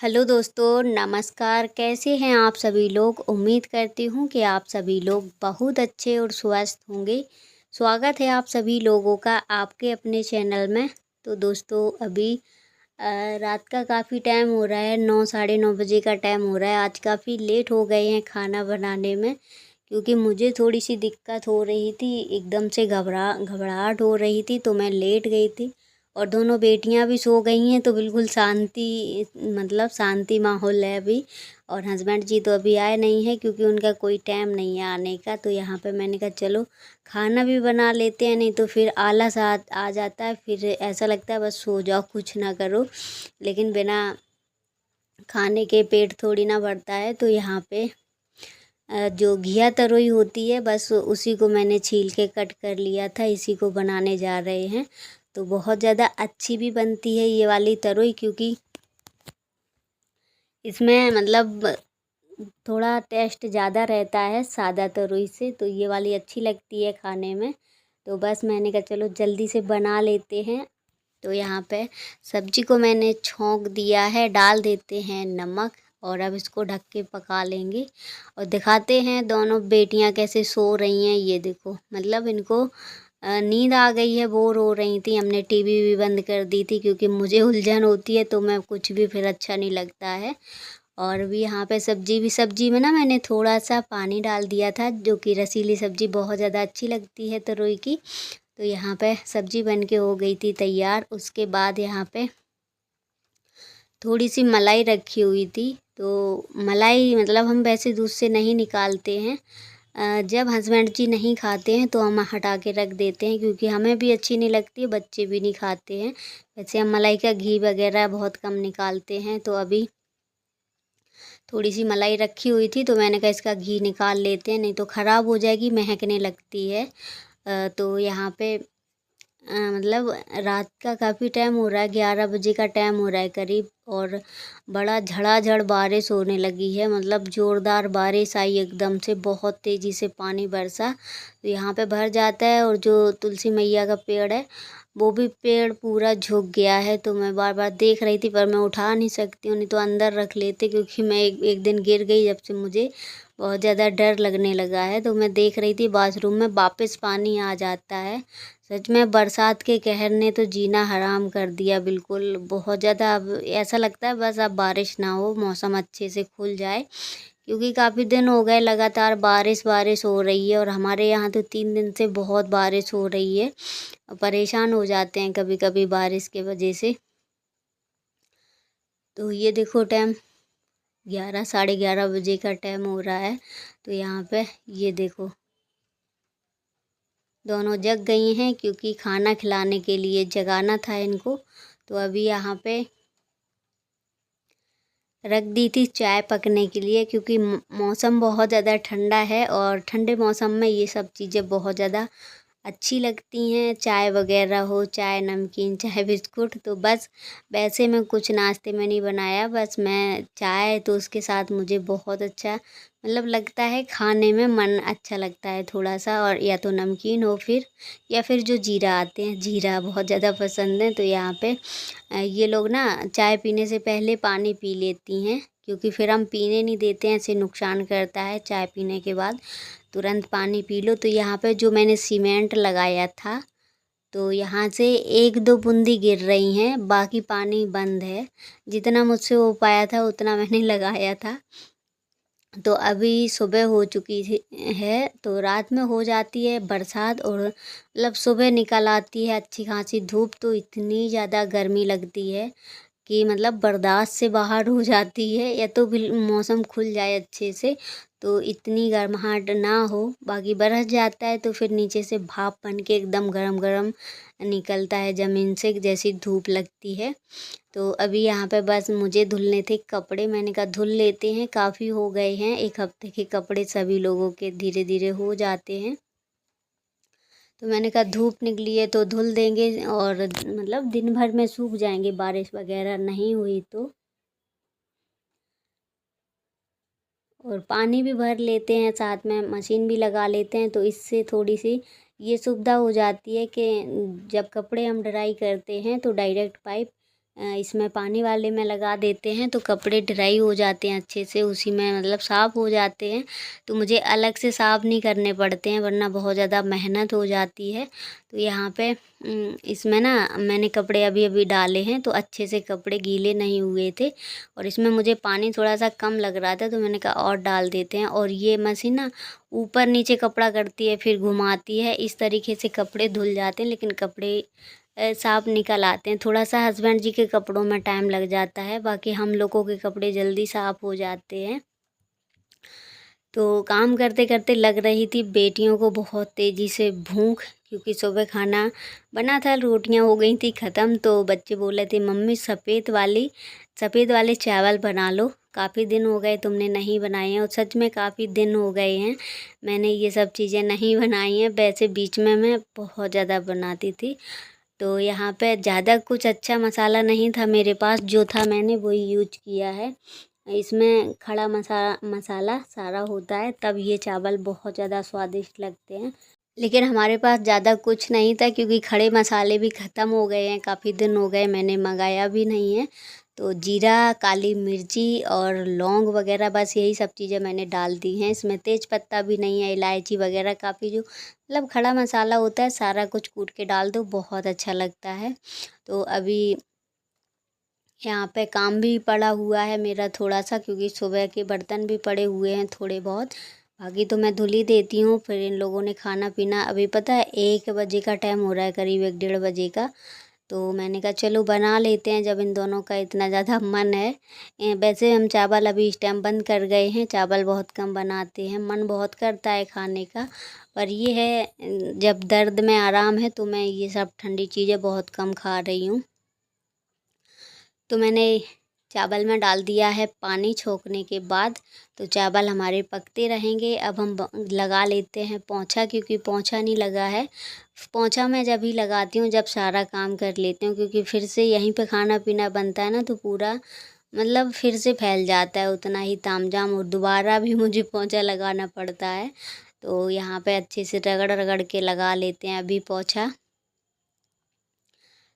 Hello दोस्तों, नमस्कार। कैसे हैं आप सभी लोग? उम्मीद करती हूँ कि आप सभी लोग बहुत अच्छे और स्वस्थ होंगे। स्वागत है आप सभी लोगों का आपके अपने चैनल में। तो दोस्तों अभी रात का काफ़ी टाइम हो रहा है, 9 साढ़े 9 बजे का टाइम हो रहा है। आज काफ़ी लेट हो गए हैं खाना बनाने में, क्योंकि मुझे थोड़ी सी दिक्कत हो रही थी, एकदम से घबराहट हो रही थी, तो मैं लेट गई थी। और दोनों बेटियां भी सो गई हैं, तो बिल्कुल शांति, मतलब शांति माहौल है अभी। और हस्बैंड जी तो अभी आए नहीं हैं, क्योंकि उनका कोई टाइम नहीं है आने का। तो यहाँ पे मैंने कहा चलो खाना भी बना लेते हैं, नहीं तो फिर आलस आ जाता है, फिर ऐसा लगता है बस सो जाओ, कुछ ना करो। लेकिन बिना खाने के पेट थोड़ी ना भरता है। तो यहाँ पे जो घिया तरोई होती है, बस उसी को मैंने छील के कट कर लिया था, इसी को बनाने जा रहे हैं। तो बहुत ज़्यादा अच्छी भी बनती है ये वाली तरोई, क्योंकि इसमें मतलब थोड़ा टेस्ट ज़्यादा रहता है सादा तरोई से। तो ये वाली अच्छी लगती है खाने में। तो बस मैंने कहा चलो जल्दी से बना लेते हैं। तो यहाँ पे सब्जी को मैंने छौंक दिया है, डाल देते हैं नमक, और अब इसको ढक के पका लेंगे। और दिखाते हैं दोनों बेटियां कैसे सो रही हैं। ये देखो, मतलब इनको नींद आ गई है, बोर हो रही थी। हमने टीवी भी बंद कर दी थी, क्योंकि मुझे उलझन होती है, तो मैं कुछ भी फिर अच्छा नहीं लगता है। और अभी यहाँ पे सब्जी में ना मैंने थोड़ा सा पानी डाल दिया था, जो कि रसीली सब्जी बहुत ज़्यादा अच्छी लगती है तरोई की। तो यहाँ पे सब्जी बन के हो गई थी तैयार। उसके बाद यहाँ पे थोड़ी सी मलाई रखी हुई थी। तो मलाई मतलब हम वैसे दूध से नहीं निकालते हैं। जब हस्बैंड जी नहीं खाते हैं तो हम हटा के रख देते हैं, क्योंकि हमें भी अच्छी नहीं लगती है, बच्चे भी नहीं खाते हैं। वैसे हम मलाई का घी वगैरह बहुत कम निकालते हैं। तो अभी थोड़ी सी मलाई रखी हुई थी, तो मैंने कहा इसका घी निकाल लेते हैं, नहीं तो ख़राब हो जाएगी, महकने लगती है। तो यहाँ पे मतलब रात का काफ़ी टाइम हो रहा है, 11 बजे का टाइम हो रहा है करीब। और बड़ा झड़ाझड़ बारिश होने लगी है, मतलब ज़ोरदार बारिश आई एकदम से, बहुत तेज़ी से पानी बरसा। तो यहाँ पे भर जाता है। और जो तुलसी मैया का पेड़ है, वो भी पेड़ पूरा झुक गया है। तो मैं बार बार देख रही थी, पर मैं उठा नहीं सकती हूँ, नहीं तो अंदर रख लेते, क्योंकि मैं एक दिन गिर गई, जब से मुझे बहुत ज़्यादा डर लगने लगा है। तो मैं देख रही थी बाथरूम में वापस पानी आ जाता है। सच में बरसात के कहर ने तो जीना हराम कर दिया बिल्कुल, बहुत ज़्यादा। अब ऐसा लगता है बस अब बारिश ना हो, मौसम अच्छे से खुल जाए, क्योंकि काफ़ी दिन हो गए लगातार बारिश बारिश हो रही है। और हमारे यहाँ तो 3 दिन से बहुत बारिश हो रही है। परेशान हो जाते हैं कभी कभी बारिश के वजह से। तो ये देखो टाइम 11 साढ़े 11 बजे का टाइम हो रहा है। तो यहाँ पे ये देखो दोनों जग गई हैं, क्योंकि खाना खिलाने के लिए जगाना था इनको। तो अभी यहाँ पे रख दी थी चाय पकने के लिए, क्योंकि मौसम बहुत ज़्यादा ठंडा है, और ठंडे मौसम में ये सब चीज़ें बहुत ज़्यादा अच्छी लगती हैं। चाय वगैरह हो, चाय नमकीन, चाय बिस्कुट। तो बस वैसे मैं कुछ नाश्ते में नहीं बनाया, बस मैं चाय, तो उसके साथ मुझे बहुत अच्छा मतलब लगता है, खाने में मन अच्छा लगता है थोड़ा सा। और या तो नमकीन हो, फिर या फिर जो जीरा आते हैं, जीरा बहुत ज़्यादा पसंद है। तो यहाँ पे ये लोग ना चाय पीने से पहले पानी पी लेती हैं, क्योंकि फिर हम पीने नहीं देते हैं, ऐसे नुकसान करता है। चाय पीने के बाद तुरंत पानी पी लो। तो यहाँ पे जो मैंने सीमेंट लगाया था, तो यहाँ से एक दो बूंदी गिर रही हैं, बाकी पानी बंद है। जितना मुझसे हो पाया था उतना मैंने लगाया था। तो अभी सुबह हो चुकी है, तो रात में हो जाती है बरसात, और मतलब सुबह निकल आती है अच्छी खासी धूप। तो इतनी ज़्यादा गर्मी लगती है कि मतलब बर्दाश्त से बाहर हो जाती है। या तो मौसम खुल जाए अच्छे से, तो इतनी गर्माहट ना हो, बाकी बरस जाता है तो फिर नीचे से भाप बन के एकदम गरम गरम निकलता है ज़मीन से, जैसी धूप लगती है। तो अभी यहाँ पे बस मुझे धुलने थे कपड़े, मैंने कहा धुल लेते हैं, काफ़ी हो गए हैं, 1 हफ्ते के कपड़े सभी लोगों के धीरे धीरे हो जाते हैं। तो मैंने कहा धूप निकली है तो धुल देंगे, और मतलब दिन भर में सूख जाएंगे, बारिश वगैरह नहीं हुई तो। और पानी भी भर लेते हैं, साथ में मशीन भी लगा लेते हैं, तो इससे थोड़ी सी ये सुविधा हो जाती है कि जब कपड़े हम ड्राई करते हैं तो डायरेक्ट पाइप इसमें पानी वाले में लगा देते हैं तो कपड़े ड्राई हो जाते हैं अच्छे से, उसी में मतलब साफ़ हो जाते हैं। तो मुझे अलग से साफ़ नहीं करने पड़ते हैं, वरना बहुत ज़्यादा मेहनत हो जाती है। तो यहाँ पे इसमें ना मैंने कपड़े अभी अभी डाले हैं तो अच्छे से कपड़े गीले नहीं हुए थे, और इसमें मुझे पानी थोड़ा सा कम लग रहा था तो मैंने कहा और डाल देते हैं। और ये मशीन ना ऊपर नीचे कपड़ा करती है, फिर घुमाती है, इस तरीके से कपड़े धुल जाते हैं, लेकिन कपड़े साफ निकल आते हैं। थोड़ा सा हस्बैंड जी के कपड़ों में टाइम लग जाता है, बाकी हम लोगों के कपड़े जल्दी साफ़ हो जाते हैं। तो काम करते करते लग रही थी बेटियों को बहुत तेज़ी से भूख, क्योंकि सुबह खाना बना था, रोटियां हो गई थी ख़त्म। तो बच्चे बोले थे मम्मी सफ़ेद वाले चावल बना लो, काफ़ी दिन हो गए तुमने नहीं बनाए हैं। और सच में काफ़ी दिन हो गए हैं मैंने ये सब चीज़ें नहीं बनाई हैं। वैसे बीच में मैं बहुत ज़्यादा बनाती थी। तो यहाँ पे ज़्यादा कुछ अच्छा मसाला नहीं था मेरे पास, जो था मैंने वही यूज किया है। इसमें खड़ा मसाला सारा होता है, तब ये चावल बहुत ज़्यादा स्वादिष्ट लगते हैं। लेकिन हमारे पास ज़्यादा कुछ नहीं था, क्योंकि खड़े मसाले भी ख़त्म हो गए हैं, काफ़ी दिन हो गए मैंने मंगाया भी नहीं है। तो जीरा, काली मिर्ची और लौंग वगैरह, बस यही सब चीज़ें मैंने डाल दी हैं। इसमें तेज पत्ता भी नहीं है, इलायची वगैरह काफ़ी जो मतलब खड़ा मसाला होता है सारा कुछ कूट के डाल दो, बहुत अच्छा लगता है। तो अभी यहाँ पे काम भी पड़ा हुआ है मेरा थोड़ा सा, क्योंकि सुबह के बर्तन भी पड़े हुए हैं थोड़े बहुत, बाकी तो मैं धुल ही देती हूँ। फिर इन लोगों ने खाना पीना, अभी पता है 1 बजे का टाइम हो रहा है, करीब 1 डेढ़ बजे का। तो मैंने कहा चलो बना लेते हैं, जब इन दोनों का इतना ज़्यादा मन है। वैसे हम चावल अभी इस टाइम बंद कर गए हैं, चावल बहुत कम बनाते हैं, मन बहुत करता है खाने का। पर ये है जब दर्द में आराम है तो मैं ये सब ठंडी चीज़ें बहुत कम खा रही हूँ। तो मैंने चावल में डाल दिया है पानी छोंकने के बाद। तो चावल हमारे पकते रहेंगे। अब हम लगा लेते हैं पोंछा, क्योंकि पोंछा नहीं लगा है। पोंछा मैं जब ही लगाती हूँ जब सारा काम कर लेती हूँ, क्योंकि फिर से यहीं पे खाना पीना बनता है ना, तो पूरा मतलब फिर से फैल जाता है उतना ही तामझाम, और दोबारा भी मुझे पोंछा लगाना पड़ता है। तो यहाँ पे अच्छे से रगड़ रगड़ के लगा लेते हैं अभी पोंछा।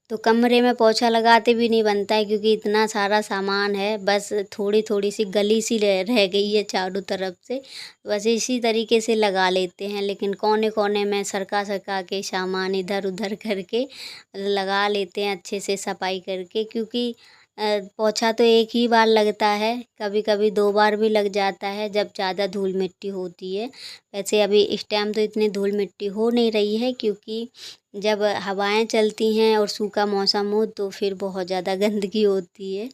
तो कमरे में पोंछा लगाते भी नहीं बनता है, क्योंकि इतना सारा सामान है, बस थोड़ी थोड़ी सी गली सी रह गई है चारों तरफ से, बस इसी तरीके से लगा लेते हैं। लेकिन कोने कोने में सरका सरका के सामान इधर उधर करके लगा लेते हैं अच्छे से सफाई करके, क्योंकि पोंछा तो एक ही बार लगता है, कभी कभी 2 बार भी लग जाता है जब ज़्यादा धूल मिट्टी होती है। वैसे अभी इस टाइम तो इतनी धूल मिट्टी हो नहीं रही है, क्योंकि जब हवाएं चलती हैं और सूखा मौसम हो तो फिर बहुत ज़्यादा गंदगी होती है।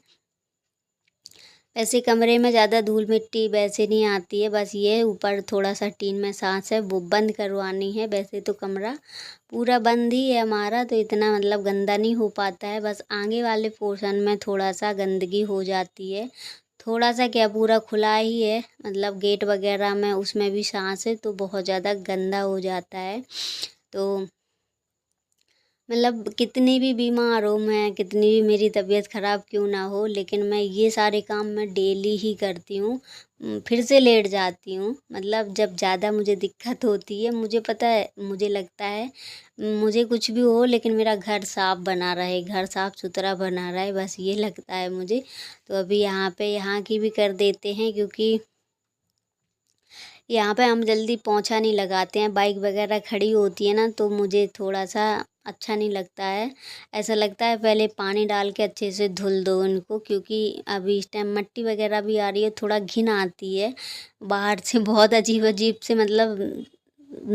वैसे कमरे में ज़्यादा धूल मिट्टी वैसे नहीं आती है, बस ये ऊपर थोड़ा सा टीन में सांस है वो बंद करवानी है। वैसे तो कमरा पूरा बंद ही है हमारा, तो इतना मतलब गंदा नहीं हो पाता है, बस आगे वाले पोर्शन में थोड़ा सा गंदगी हो जाती है। थोड़ा सा क्या, पूरा खुला ही है, मतलब गेट वगैरह में उसमें भी सांस है तो बहुत ज़्यादा गंदा हो जाता है। तो मतलब कितनी भी बीमार हो मैं, कितनी भी मेरी तबीयत ख़राब क्यों ना हो, लेकिन मैं ये सारे काम मैं डेली ही करती हूँ। फिर से लेट जाती हूँ, मतलब जब ज़्यादा मुझे दिक्कत होती है, मुझे पता है, मुझे लगता है मुझे कुछ भी हो लेकिन मेरा घर साफ़ बना रहे, घर साफ़ सुथरा बना रहे, बस ये लगता है मुझे। तो अभी यहाँ की भी कर देते हैं, क्योंकि यहाँ पे हम जल्दी पोंछा नहीं लगाते हैं, बाइक वगैरह खड़ी होती है ना तो मुझे थोड़ा सा अच्छा नहीं लगता है। ऐसा लगता है पहले पानी डाल के अच्छे से धुल दो उनको, क्योंकि अभी इस टाइम मिट्टी वगैरह भी आ रही है, थोड़ा घिन आती है बाहर से, बहुत अजीब अजीब से, मतलब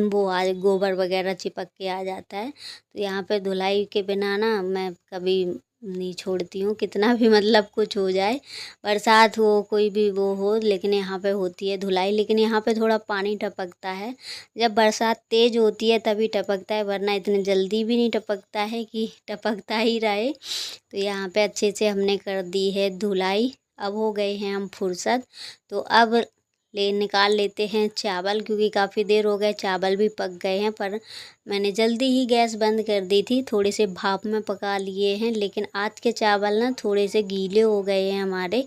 वो आ गोबर वगैरह चिपक के आ जाता है। तो यहाँ पे धुलाई के बिना ना मैं कभी नहीं छोड़ती हूँ, कितना भी मतलब कुछ हो जाए, बरसात हो कोई भी वो हो, लेकिन यहाँ पे होती है धुलाई। लेकिन यहाँ पे थोड़ा पानी टपकता है, जब बरसात तेज़ होती है तभी टपकता है, वरना इतनी जल्दी भी नहीं टपकता है कि टपकता ही रहे। तो यहाँ पे अच्छे से हमने कर दी है धुलाई। अब हो गए हैं हम फुर्सत, तो अब निकाल लेते हैं चावल, क्योंकि काफ़ी देर हो गए, चावल भी पक गए हैं। पर मैंने जल्दी ही गैस बंद कर दी थी, थोड़े से भाप में पका लिए हैं, लेकिन आज के चावल ना थोड़े से गीले हो गए हैं हमारे।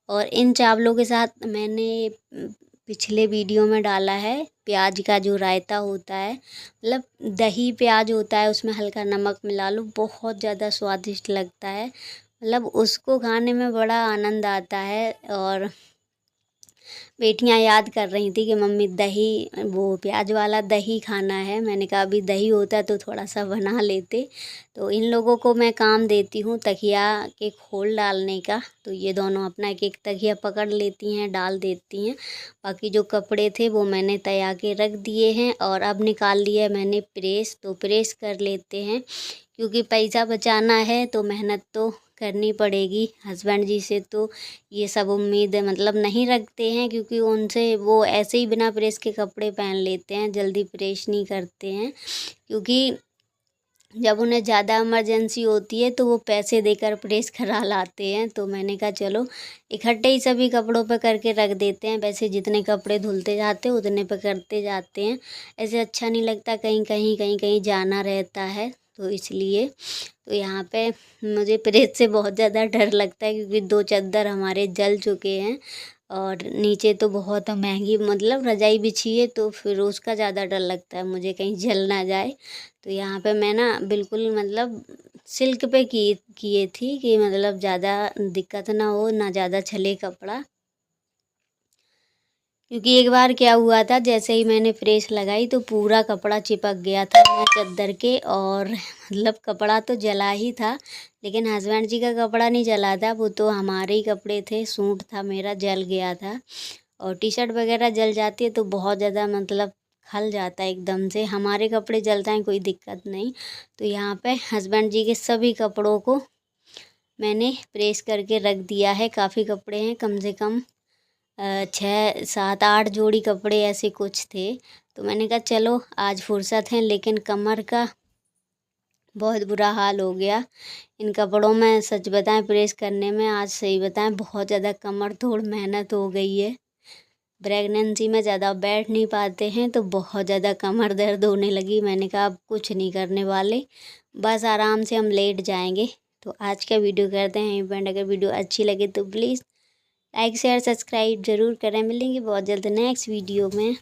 और इन चावलों के साथ मैंने पिछले वीडियो में डाला है प्याज का जो रायता होता है, मतलब दही प्याज होता है, उसमें हल्का नमक मिला लो, बहुत ज़्यादा स्वादिष्ट लगता है। मतलब उसको खाने में बड़ा आनंद आता है। और बेटियां याद कर रही थी कि मम्मी दही, वो प्याज वाला दही खाना है। मैंने कहा अभी दही होता तो थोड़ा सा बना लेते। तो इन लोगों को मैं काम देती हूँ तकिया के खोल डालने का। तो ये दोनों अपना एक एक तकिया पकड़ लेती हैं, डाल देती हैं। बाकी जो कपड़े थे वो मैंने तैयार के रख दिए हैं और अब निकाल लिया है मैंने प्रेस। तो प्रेस कर लेते हैं क्योंकि पैसा बचाना है तो मेहनत तो करनी पड़ेगी। हस्बैंड जी से तो ये सब उम्मीद मतलब नहीं रखते हैं, क्योंकि उनसे वो ऐसे ही बिना प्रेस के कपड़े पहन लेते हैं, जल्दी प्रेस नहीं करते हैं। क्योंकि जब उन्हें ज़्यादा इमरजेंसी होती है तो वो पैसे देकर प्रेस करा लाते हैं। तो मैंने कहा चलो इकट्ठे ही सभी कपड़ों पे करके रख देते हैं। वैसे जितने कपड़े धुलते जाते हैं उतने पे करते जाते हैं, ऐसे अच्छा नहीं लगता, कहीं कहीं जाना रहता है तो इसलिए। तो यहाँ पे मुझे प्रेस से बहुत ज़्यादा डर लगता है क्योंकि 2 चद्दर हमारे जल चुके हैं और नीचे तो बहुत महंगी मतलब रजाई बिछी है, तो फिर उसका ज़्यादा डर लगता है मुझे कहीं जल ना जाए। तो यहाँ पे मैं ना बिल्कुल मतलब सिल्क पे किए थी कि मतलब ज़्यादा दिक्कत ना हो, ना ज़्यादा छले कपड़ा। क्योंकि एक बार क्या हुआ था, जैसे ही मैंने प्रेस लगाई तो पूरा कपड़ा चिपक गया था मैं चद्दर के, और मतलब कपड़ा तो जला ही था लेकिन हस्बैंड जी का कपड़ा नहीं जला था, वो तो हमारे ही कपड़े थे। सूट था मेरा, जल गया था। और टी शर्ट वगैरह जल जाती है तो बहुत ज़्यादा मतलब खल जाता है एकदम से। हमारे कपड़े जलते हैं कोई दिक्कत नहीं। तो यहाँ पे हस्बैंड जी के सभी कपड़ों को मैंने प्रेस करके रख दिया है। काफ़ी कपड़े हैं, कम से कम 6 7 8 जोड़ी कपड़े ऐसे कुछ थे। तो मैंने कहा चलो आज फुर्सत है, लेकिन कमर का बहुत बुरा हाल हो गया इन कपड़ों में। सच बताएं प्रेस करने में आज सही बताएं बहुत ज़्यादा कमर तोड़ मेहनत हो गई है। प्रेगनेंसी में ज़्यादा बैठ नहीं पाते हैं तो बहुत ज़्यादा कमर दर्द होने लगी। मैंने कहा अब कुछ नहीं करने वाले, बस आराम से हम लेट जाएंगे। तो आज का वीडियो करते हैं यहीं पे। अगर वीडियो अच्छी लगे तो प्लीज़ लाइक शेयर सब्सक्राइब ज़रूर करें। मिलेंगे बहुत जल्द नेक्स्ट वीडियो में।